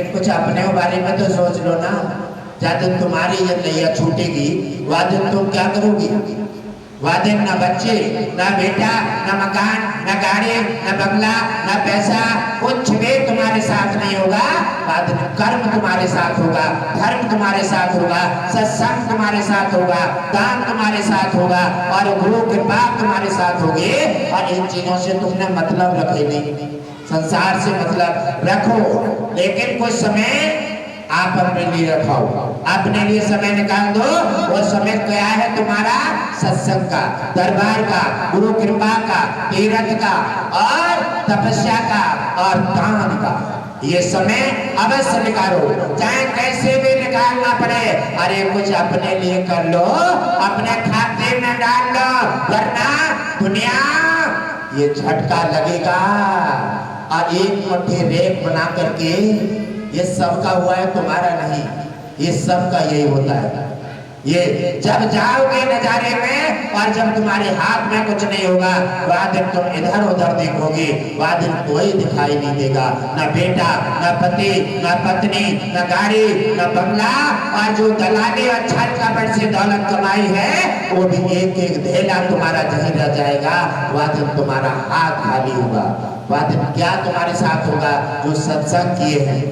कुछ अपने बारे में तो सोच लो ना। जब तुम्हारी ये नैया छूटेगी वह दिन तुम क्या करोगी? वह दिन न बच्चे, न बेटा, न मकान, न गाड़ी, न बंगला, न पैसा, कुछ भी तुम्हारे साथ नहीं होगा। वह दिन कर्म तुम्हारे साथ होगा, धर्म तुम्हारे साथ होगा, सत्संग तुम्हारे साथ होगा, दान तुम्हारे साथ होगा और गुरु कृपा तुम्हारे साथ होगी। और इन चीजों से तुमने मतलब रखे नहीं, संसार से मतलब रखो, लेकिन कुछ समय आप अपने लिए रखाओ, अपने लिए समय निकाल दो। वो समय क्या है तुम्हारा? सत्संग का, दरबार का, गुरु कृपा का, तीर्थ का और तपस्या का और दान का। ये समय अवश्य निकालो, चाहे कैसे भी निकालना पड़े। अरे कुछ अपने लिए कर लो, अपने खाते में डाल लो, वरना दुनिया ये झटका लगेगा। और एक मुट्ठी रेत बना करके ये सबका हुआ है, तुम्हारा नहीं, ये सबका यही होता है। ये जब जाओगे नजारे में और जब तुम्हारे हाथ में कुछ नहीं होगा, वह दिन तुम इधर उधर देखोगे, वह दिन कोई दिखाई नहीं देगा। न बेटा, न पति, न पत्नी, न गाड़ी, न बंगला, और जो दलाली और छल कपट से दौलत कमाई है वो भी एक एक धेला तुम्हारा जहीं रह जाएगा। वह दिन तुम्हारा हाथ खाली होगा। वह दिन क्या तुम्हारे साथ होगा? जो सत्संग किए हैं,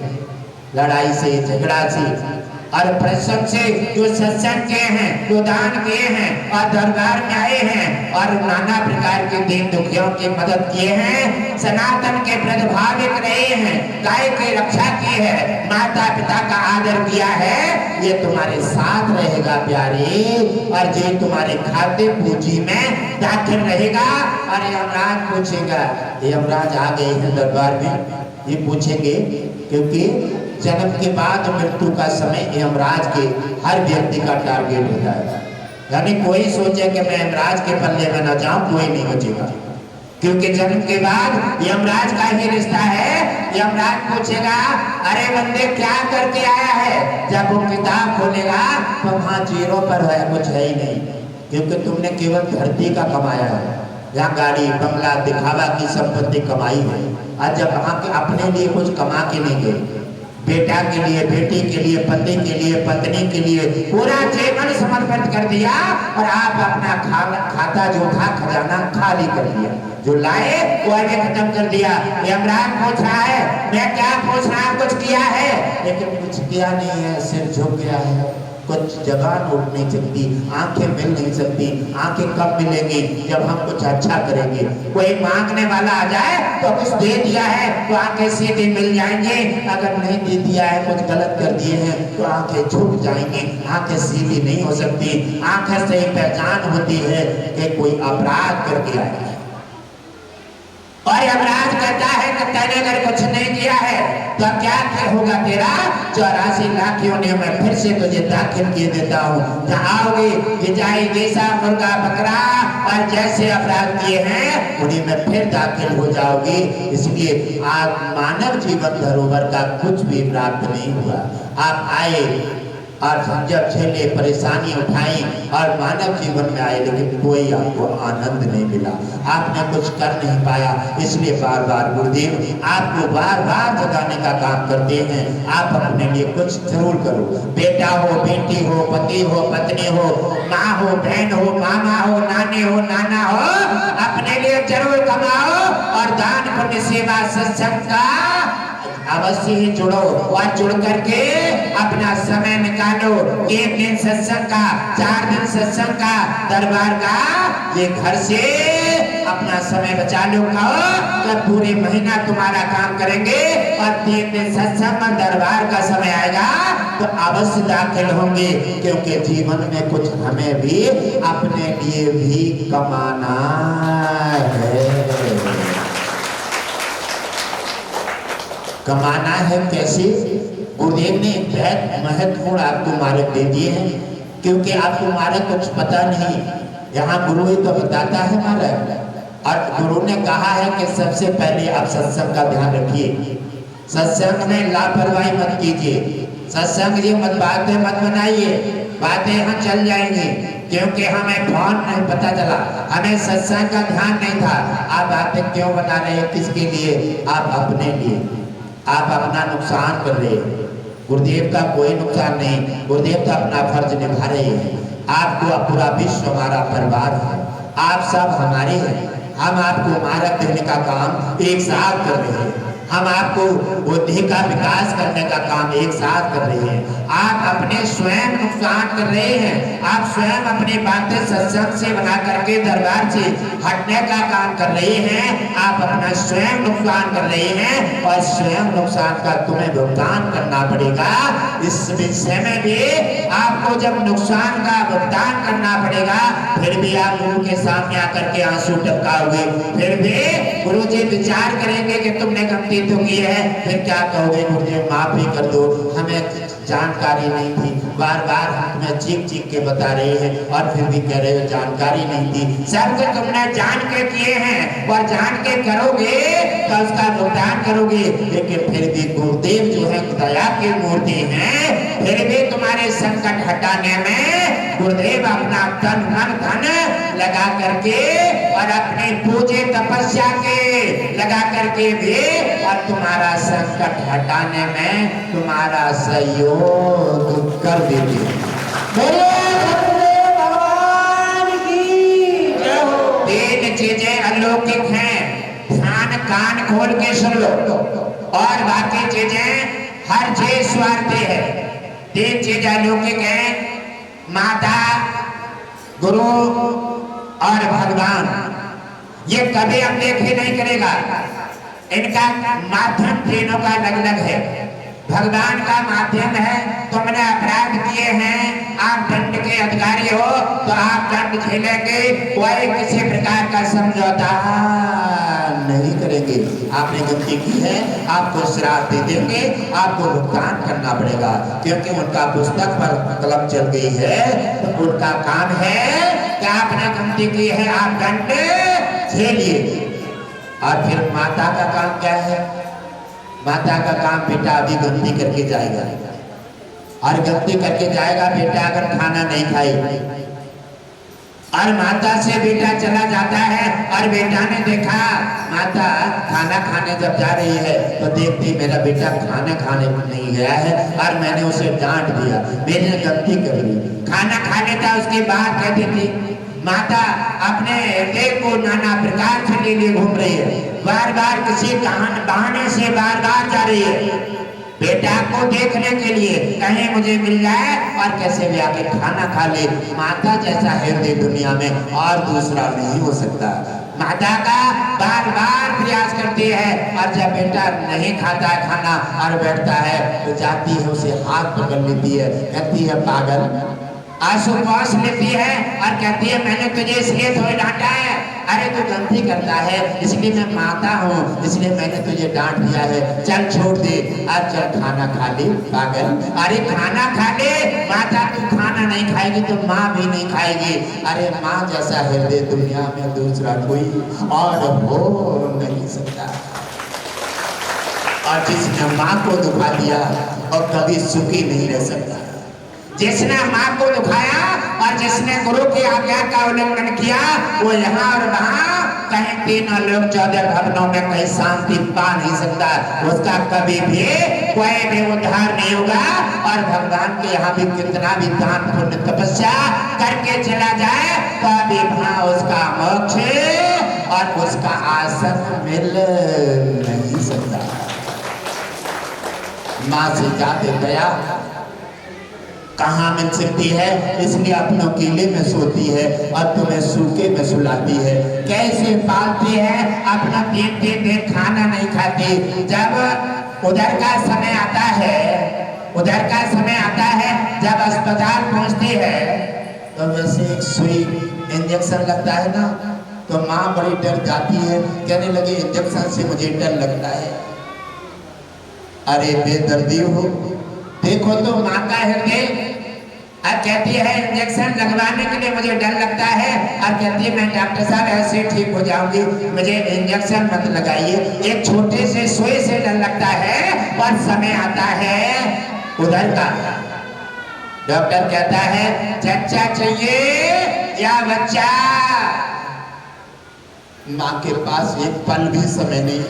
लड़ाई से, झगड़ा से और प्रसंग से, जो सत्संग किए हैं, जो दान किए हैं और दरबार में आए हैं और नाना प्रकार के दीन दुखियों की मदद किए हैं, सनातन के प्रभावित रहे हैं, गाय की रक्षा की है, माता पिता का आदर किया है, ये तुम्हारे साथ रहेगा प्यारे। और ये तुम्हारे खाते पूंजी में दाखिल रहेगा। और यमराज पूछेगा, यमराज आ गए हैं दरबार में, ये पूछेंगे, क्योंकि जन्म के बाद मृत्यु का समय यमराज के हर व्यक्ति का टारगेट होता है। यानी कोई सोचे कि मैं यमराज के पल्ले में न जाऊं, कोई नहीं बचेगा, क्योंकि जन्म के बाद यमराज का ही रिश्ता है। यमराज पूछेगा, अरे बंदे क्या करके आया है? जब वो किताब खोलेगा तो वहां जीरो पर है, कुछ है ही नहीं, क्योंकि तुमने केवल धरती का कमाया है, जहाँ गाड़ी बंगला दिखावा की संपत्ति कमाई है। और जब वहां के अपने लिए कुछ कमा के नहीं गए, बेटा के लिए, बेटी के लिए, पति के लिए, पत्नी के लिए पूरा जीवन समर्पित कर दिया और आप अपना खाता जो था खजाना खाली कर दिया, जो लाए वो आगे खत्म कर दिया। यमराज पूछ रहा है, मैं क्या पूछ रहा हूं? कुछ किया है? लेकिन कुछ किया नहीं है, सिर झुक गया है, कुछ जबान उठ नहीं सकती, आंखें मिल नहीं सकती। आंखें कब मिलेंगी? जब हम कुछ अच्छा करेंगे। कोई मांगने वाला आ जाए तो कुछ दे दिया है तो आंखें सीधी मिल जाएंगी, अगर नहीं दे दिया है, कुछ गलत कर दिए हैं तो आंखें झुक जाएंगी, आंखें सीधी नहीं हो सकती। आंखें से ही पहचान होती है कि कोई अपराध करके आया है। और यमराज कहता है कि तूने अगर कुछ नहीं किया है तो क्या होगा तेरा? 84 लाख योनियों में फिर से तुझे दाखिल किए देता हूँ, जहाँ आओगे गिजाई जैसा मुर्गा बकरा, और जैसे अपराध किए हैं उन्हीं में फिर दाखिल हो जाओगे। इसलिए आज मानव जीवन धरोहर का कुछ भी प्राप्त नहीं हुआ। आप आए और झंझट झेले, परेशानी उठाई और मानव जीवन में आए, लेकिन कोई आपको आनंद नहीं मिला, आपने कुछ कर नहीं पाया। इसलिए बार बार गुरुदेव आपको बार बार जगाने का काम करते हैं, आप अपने लिए कुछ जरूर करो। बेटा हो, बेटी हो, पति हो, पत्नी हो, माँ हो, बहन हो, मामा हो, नानी हो, नाना हो, अपने लिए जरूर कमाओ और दान पुण्य सेवा सत्संग का अवश्य ही जुड़ो। और जुड़ करके अपना समय निकालो, 1 दिन सत्संग का, 4 दिन सत्संग का, दरबार का, ये घर से अपना समय बचा लो। जब पूरे महीना तुम्हारा काम करेंगे और 3 दिन सत्संग और दरबार का समय आएगा तो अवश्य दाखिल होंगे, क्योंकि जीवन में कुछ हमें भी अपने लिए भी कमाना है। कमाना है कैसे? गुरुदेव ने बहुत महत्वपूर्ण आपको मार्ग दे दिए हैं, क्योंकि आपको मार्ग कुछ पता नहीं। यहाँ गुरु ही तो बताता है मार्ग, और गुरु ने कहा है कि सबसे पहले आप सत्संग का ध्यान रखिए, सत्संग में लापरवाही मत कीजिए, सत्संग जी मत बातें मत बनाइए, बातें यहाँ चल जाएंगी, क्योंकि हमें फोन नहीं पता चला, हमें सत्संग का ध्यान नहीं था। आप बातें क्यों बता रहे हैं? किसके लिए? आप अपने लिए। आप अपना नुकसान कर रहे हैं। गुरुदेव का कोई नुकसान नहीं, गुरुदेव तो अपना फर्ज निभा रहे हैं। आपको पूरा विश्व हमारा परिवार है, आप सब हमारे हैं। हम आपको मार्ग देने का काम एक साथ कर रहे हैं, हम आपको बुद्धि का विकास करने का काम एक साथ कर रहे हैं। आप अपने स्वयं नुकसान कर रहे हैं, आप स्वयं अपनी बातें सत्संग से बना करके दरबार से हटने का काम कर रहे हैं। आप अपना स्वयं नुकसान कर रहे हैं और स्वयं नुकसान का तुम्हें भुगतान करना पड़ेगा। इस विषय में भी आपको जब नुकसान का भुगतान करना पड़ेगा, फिर भी आप गुरु के सामने आकर के आंसू टपकाओगे, फिर भी गुरु जी विचार करेंगे कि तुमने गलती तो की है, फिर क्या कहोगे? मुझे माफी कर दो, हमें जानकारी नहीं थी। बार बार तुम्हें चीख चीख के बता रहे हैं और फिर भी कह रहे हो जानकारी नहीं थी। सब कुछ तुमने जान के किए हैं और जान के करोगे तो उसका भुगतान करोगे। लेकिन फिर भी गुरुदेव जो है दया की मूर्ति है, फिर भी तुम्हारे संकट हटाने में गुरुदेव अपना तन मन धन लगा करके और अपने पूजे तपस्या के लगा करके भी और तुम्हारा संकट हटाने में तुम्हारा सहयोग कर देते। भगवान की जय हो। तीन चीजें अलौकिक हैं, ध्यान कान खोल के सुन लो, और बाकी चीजें हर चीज स्वार्थी है। तीन चीजें अलौकिक हैं, माता, गुरु और भगवान। ये कभी हम देखे नहीं करेगा, इनका माध्यम तीनों का अलग अलग है। भगवान का माध्यम है, तुमने अपराध किए हैं, आप दंड के अधिकारी हो तो आप दंड झेलेंगे, कोई किसी प्रकार का समझौता नहीं करेंगे। आपने गलती की है, आपको श्राप दे देंगे, आपको भुगतान करना पड़ेगा, क्योंकि उनका पुस्तक पर कलम चल गई है। तो उनका काम है कि आपने गलती की है, आप दंड झेलिए। और फिर माता का काम क्या है? माता का काम, बेटा अभी गलती करके जाएगा और गलती करके जाएगा बेटा अगर खाना नहीं खाए, और माता से बेटा चला जाता है और बेटा ने देखा माता खाना खाने जब जा रही है तो देखती मेरा बेटा खाना खाने नहीं गया है और मैंने उसे डांट दिया, मैंने गलती कर ली। खाना खा लेता, उसके बाद कहती थी माता अपने देह को नाना प्रकार से ले लिए घूम रही है, बार बार किसी बहाने से बार बार जा रही है बेटा को देखने के लिए, कहीं मुझे मिल जाए और कैसे भी आके खाना खा ले। माता जैसा हृदय दुनिया में और दूसरा नहीं हो सकता। माता का बार बार प्रयास करती है और जब बेटा नहीं खाता है खाना और बैठता है तो जाती है उसे हाथ पकड़ लेती है, कहती है पागल, आंसू पास लेती है और कहती है मैंने तुझे इसलिए थोड़ी डांटा है, अरे तू गलती करता है इसलिए मैं माता हूँ, इसलिए मैंने तुझे डांट दिया है, चल छोड़ दे, अब चल खाना खा ले पागल। अरे खाना खा ले माता, तू खाना नहीं खाएगी तो माँ भी नहीं खाएगी। अरे माँ जैसा हृदय दुनिया में दूसरा कोई और हो नहीं सकता। और जिसने माँ को दुखा दिया और कभी सुखी नहीं रह सकता। जिसने माँ को दुखाया और जिसने गुरु की आज्ञा का उल्लंघन किया वो यहाँ और वहाँ कहीं तीनों लोग 14 भवनों में कहीं शांति पा नहीं सकता, उसका कभी भी कोई भी उद्धार नहीं होगा। और भगवान के यहाँ भी कितना भी दान पुण्य तपस्या करके चला जाए तो अभी वहाँ उसका मोक्ष और उसका आसन मिल नहीं सकता। माँ से जाते दया कहाँ मिल सकती है? इसलिए अपनों किले में सोती है और तुम्हें सूखे में सुलाती है। कैसे पालती है? अपना 3-3 दिन खाना नहीं खाती। जब उधर का समय आता है, उधर का समय आता है जब अस्पताल पहुंचती है तो वैसे एक सुई इंजेक्शन लगता है ना, तो माँ बड़ी डर जाती है, कहने लगी इंजेक्शन से मुझे डर लगता है। अरे बेदर्दी हो, देखो तो माँ का हृदय। अब कहती है इंजेक्शन लगवाने के लिए मुझे डर लगता है, और कहती है मैं डॉक्टर साहब ऐसे ठीक हो जाऊंगी, मुझे इंजेक्शन मत लगाइए, एक छोटे से सुई से डर लगता है। और समय आता है उधर का, डॉक्टर कहता है चच्चा चाहिए या बच्चा। माँ के पास एक पल भी समय नहीं,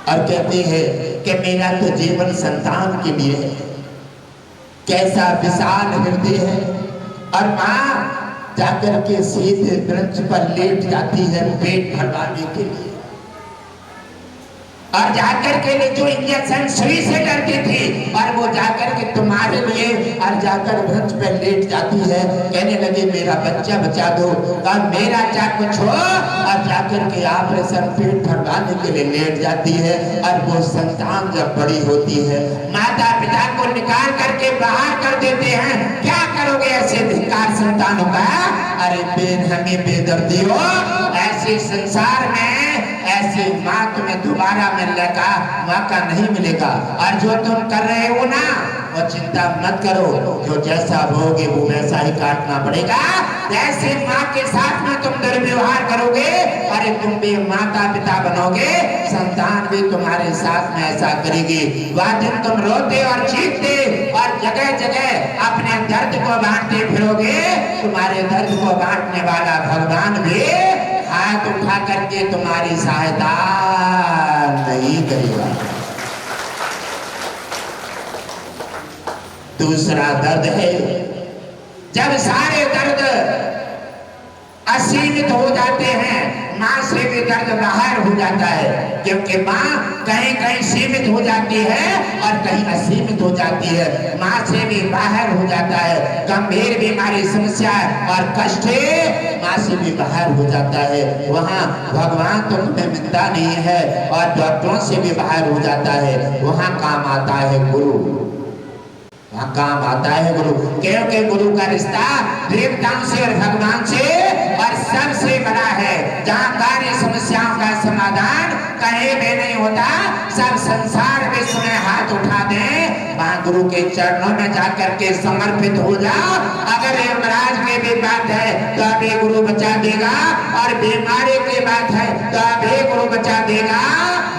और कहती है कि मेरा तो जीवन संतान के लिए है। कैसा विशाल हृदय है। और माँ जाकर के सीधे वृक्ष पर लेट जाती है पेट भरवाने के लिए, और जाकर के लिए जो इंजेक्शन सुई से डरती थी, और वो जाकर के तुम्हारे लिए और जाकर वृक्ष पर लेट जाती है। कहने लगे मेरा बच्चा बचा दो, और मेरा क्या कुछ हो, और जाकर के ऑपरेशन पेट भरवाने के लिए लेट जाती है। और वो संतान जब बड़ी होती है, माता पिता को निकाल करके बाहर कर देते हैं। क्या करोगे ऐसे धिक्कार संतानों का? अरे हमें बेदर्दी हो, ऐसे संसार में ऐसी माँ तुम्हें दोबारा मिलने का मौका नहीं मिलेगा। और जो तुम कर रहे हो ना, वो चिंता मत करो, जो जैसा बोगे वो वैसा ही काटना पड़ेगा। जैसे माँ के साथ में तुम दुर्व्यवहार करोगे, अरे तुम भी माता पिता बनोगे, संतान भी तुम्हारे साथ में ऐसा करेगी। वह दिन तुम रोते और चीखते और जगह जगह अपने दर्द को बांटते फिरोगे, तुम्हारे दर्द को बांटने वाला भगवान भी हाथ उठा करके तुम्हारी सहायता नहीं करेगा। दूसरा दर्द है जब सारे दर्द असीमित हो जाते हैं, माँ से भी दर्द बाहर हो जाता है, क्योंकि माँ कहीं कहीं सीमित हो जाती है और कहीं असीमित हो जाती है। माँ से भी बाहर हो जाता है, गंभीर बीमारी समस्या और कष्ट माँ से भी बाहर हो जाता है। वहाँ भगवान तो तुम्हें मिलता नहीं है और डॉक्टरों से भी बाहर हो जाता है। वहाँ काम आता है गुरु, वहाँ काम आता है गुरु, क्योंकि गुरु का रिश्ता देवताओं से और भगवान से और सबसे बड़ा है। जहाँ कार्य समस्याओं का समाधान कहीं भी नहीं होता, सब संसार विश्व में हाथ उठा दें, वहाँ गुरु के चरणों में जाकर के समर्पित हो जाओ। अगर यमराज की भी बात है तो अभी गुरु बचा देगा, और बीमारी की बात है तो अभी गुरु बचा देगा,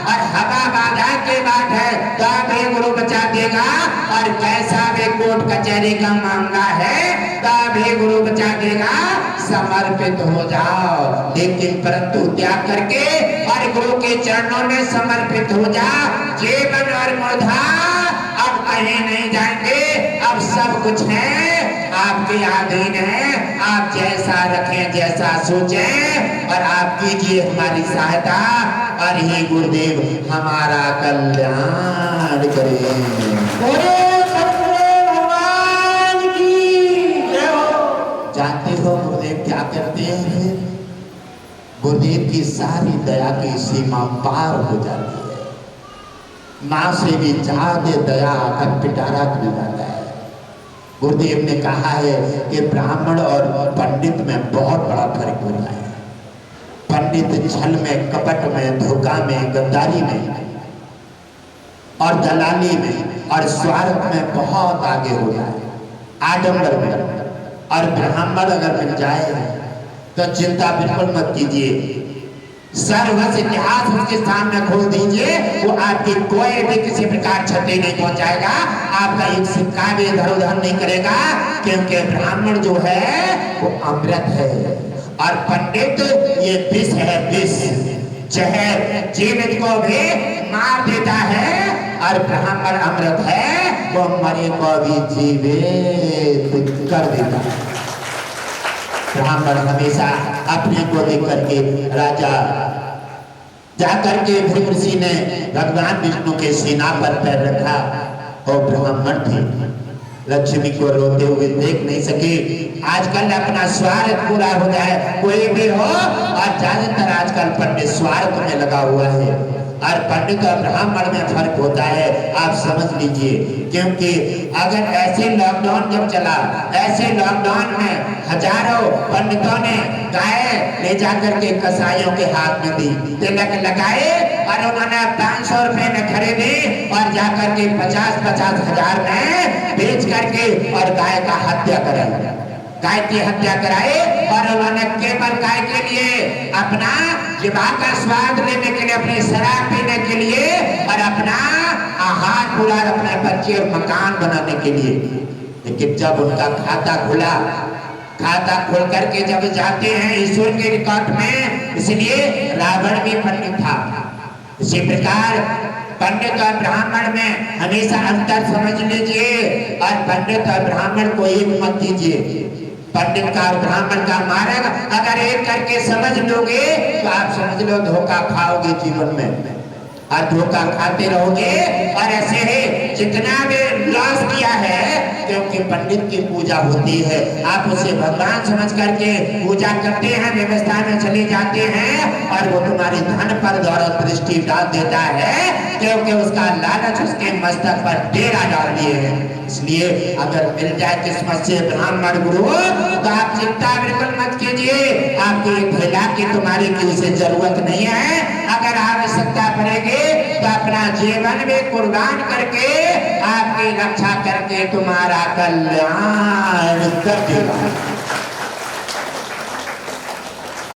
और हवा बाधा की बात है तो अभी गुरु बचा देगा, और कैसा भी कोर्ट कचहरी का मामला है तो अभी गुरु बचा देगा। समर्पित हो जाओ, लेकिन परंतु त्याग करके और गुरु के चरणों में समर्पित हो जाओ। जीवन और मूर्धा अब कहीं नहीं जाएंगे, अब सब कुछ है आपके अधीन है। आप जैसा रखें, जैसा सोचें, और आप कीजिए हमारी सहायता, और हे गुरुदेव हमारा कल्याण करें। जानते हो गुरुदेव क्या करते हैं? गुरुदेव की सारी दया की सीमा पार हो जाती है। माँ से भी ज्यादा दया का पिटारा कर जाता है। गुरुदेव ने कहा है कि ब्राह्मण और पंडित में बहुत बड़ा फर्क होता है। पंडित छल में, कपट में, धोखा में, गद्दारी में और दलाली में और स्वार्थ में बहुत आगे हो जाए, आडंबर में। और ब्राह्मण अगर मिल जाए तो चिंता बिल्कुल मत कीजिए, सर्वस्व इतिहास उसके सामने खोल दीजिए, वो आपकी कोई भी किसी प्रकार क्षति नहीं पहुंचाएगा, आपका एक सिक्का भी इधर उधर नहीं करेगा, क्योंकि ब्राह्मण जो है वो अमृत है, और पंडित ये विष है, विष जहर जीवित को भी मार देता है, और ब्राह्मण अमृत है, वो मरे को भी जीवित कर देता है। ब्राह्मण हमेशा अपने को लेकर के राजा जाकर के भृगु ऋषि ने भगवान विष्णु के सीना पर पैर रखा, और ब्राह्मण थे, लक्ष्मी को रोते हुए देख नहीं सके। आजकल अपना स्वार्थ पूरा हो जाए कोई भी हो, और ज्यादातर आजकल पंडित स्वार्थ में लगा हुआ है, और पंडित और ब्राह्मण में फर्क होता है, आप समझ लीजिए। क्योंकि अगर ऐसे लॉकडाउन जब चला, ऐसे लॉकडाउन में हजारों पंडितों ने गाय ले जाकर के कसाईयों के हाथ में दी, तिलक लगाए, और उन्होंने 500 रुपए में खरीदी, और जाकर के 50-50 हजार में बेच करके और गाय का हत्या कराई, गाय की हत्या कराए, और उन्होंने केवल गाय के लिए अपना जीवा का स्वाद लेने के लिए, अपनी शराब पीने के लिए, और अपना आहार पूरा, अपने बच्चे और मकान बनाने के लिए। लेकिन जब उनका खाता खुला, खाता खोल करके जब जाते हैं ईश्वर के रिकॉर्ड में, इसलिए रावण भी पंडित था, इसी प्रकार पंडित और ब्राह्मण में हमेशा अंतर समझ लीजिए और पंडित और ब्राह्मण को एक मत दीजिए। पंडित का और ब्राह्मण का मार्ग अगर एक करके समझ लोगे तो आप समझ लो धोखा खाओगे जीवन में और धोखा खाते रहोगे। और ऐसे ही जितना भी लॉस किया है, क्योंकि पंडित की पूजा होती है, आप उसे भगवान समझ करके पूजा करते हैं, व्यवस्था में चले जाते हैं और वो तुम्हारी धन पर दौलत दृष्टि डाल देता है, क्योंकि उसका लालच उसके मस्तक पर डेरा डाल दिए हैं। इसलिए अगर मिल जाए किस्मत से ब्राह्मण गुरु तो आप चिंता बिल्कुल मत कीजिए। आपकी भला की तुम्हारी की उसे जरूरत नहीं है। अगर आवश्यकता पड़ेगी तो अपना जीवन भी कुर्बान करके आपकी रक्षा करके तुम्हारा कल्याण कर देगा।